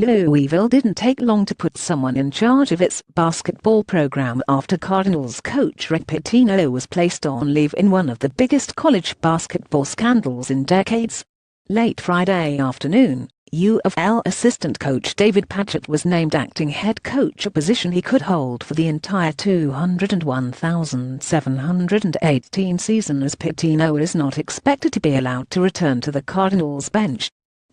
Louisville didn't take long to put someone in charge of its basketball program after Cardinals coach Rick Pitino was placed on leave in one of the biggest college basketball scandals in decades. Late Friday afternoon, U of L assistant coach David Padgett was named acting head coach, a position he could hold for the entire 201,718 season, as Pitino is not expected to be allowed to return to the Cardinals bench.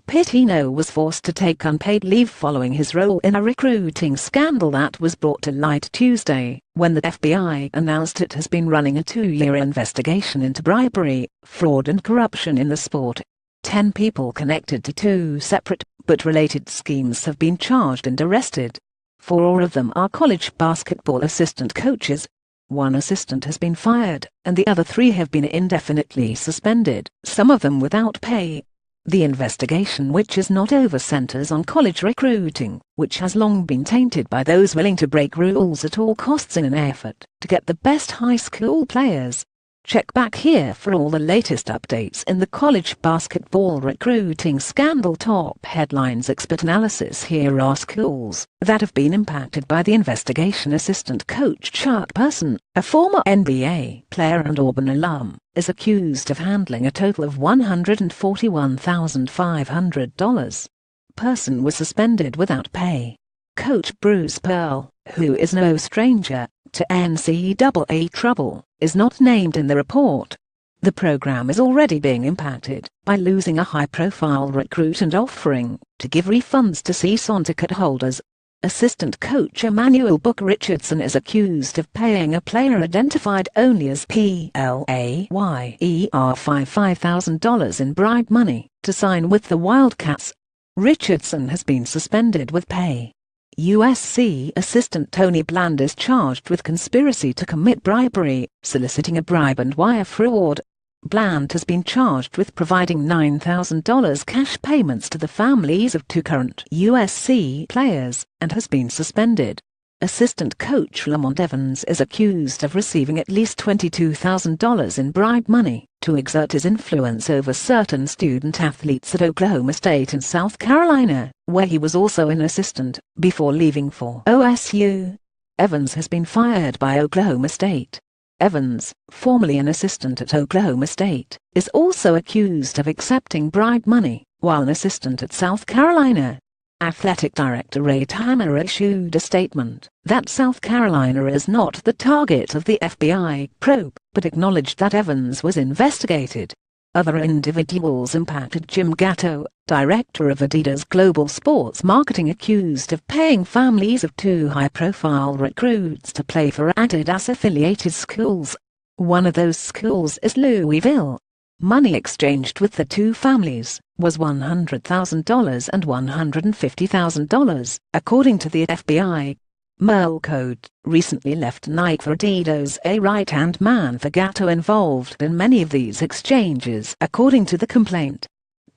Pitino was forced to take unpaid leave following his role in a recruiting scandal that was brought to light Tuesday, when the FBI announced it has been running a 2-year investigation into bribery, fraud and corruption in the sport. 10 people connected to 2 separate, but related schemes have been charged and arrested. 4 of them are college basketball assistant coaches. 1 assistant has been fired, and the other 3 have been indefinitely suspended, some of them without pay. The investigation, which is not over, centers on college recruiting, which has long been tainted by those willing to break rules at all costs in an effort to get the best high school players. Check back here for all the latest updates in the college basketball recruiting scandal. Top headlines: expert analysis. Here are schools that have been impacted by the investigation. Assistant coach Chuck Person, a former NBA player and Auburn alum, is accused of handling a total of $141,500. Person was suspended without pay. Coach Bruce Pearl, who is no stranger to NCAA trouble, is not named in the report. The program is already being impacted by losing a high-profile recruit and offering to give refunds to season ticket holders. Assistant coach Emmanuel Booker Richardson is accused of paying a player identified only as player $5,000 in bribe money to sign with the Wildcats. Richardson has been suspended with pay. USC assistant Tony Bland is charged with conspiracy to commit bribery, soliciting a bribe and wire fraud. Bland has been charged with providing $9,000 cash payments to the families of 2 current USC players, and has been suspended. Assistant coach Lamont Evans is accused of receiving at least $22,000 in bribe money to exert his influence over certain student athletes at Oklahoma State and South Carolina, where he was also an assistant, before leaving for OSU. Evans has been fired by Oklahoma State. Evans, formerly an assistant at Oklahoma State, is also accused of accepting bribe money while an assistant at South Carolina. Athletic Director Ray Tanner issued a statement that South Carolina is not the target of the FBI probe, but acknowledged that Evans was investigated. Other individuals impacted: Jim Gatto, director of Adidas Global Sports Marketing, accused of paying families of 2 high-profile recruits to play for Adidas-affiliated schools. One of those schools is Louisville. Money exchanged with the 2 families was $100,000 and $150,000, according to the FBI. Merle Code recently left Nike for Adidas, a right-hand man for Gatto involved in many of these exchanges, according to the complaint.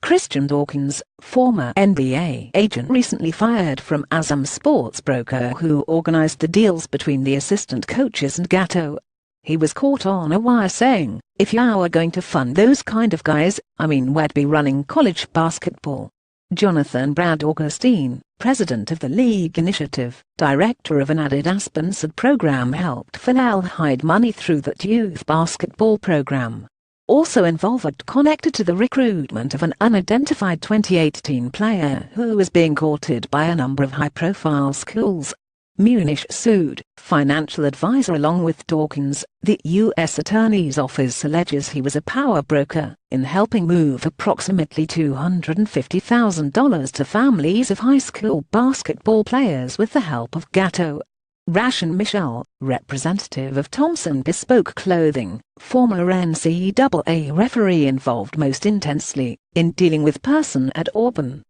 Christian Dawkins, former NBA agent recently fired from Azam sports broker who organized the deals between the assistant coaches and Gatto. He was caught on a wire saying, "If you are going to fund those kind of guys, we'd be running college basketball." Jonathan Brad Augustine, president of the League Initiative, director of an Adidas-sponsored program, helped Fennell hide money through that youth basketball program. Also involved, connected to the recruitment of an unidentified 2018 player who was being courted by a number of high-profile schools. Munish sued financial advisor along with Dawkins. The U.S. Attorney's Office alleges he was a power broker in helping move approximately $250,000 to families of high school basketball players with the help of Gatto. Rashan Michelle, representative of Thompson Bespoke Clothing, former NCAA referee involved most intensely in dealing with Person at Auburn,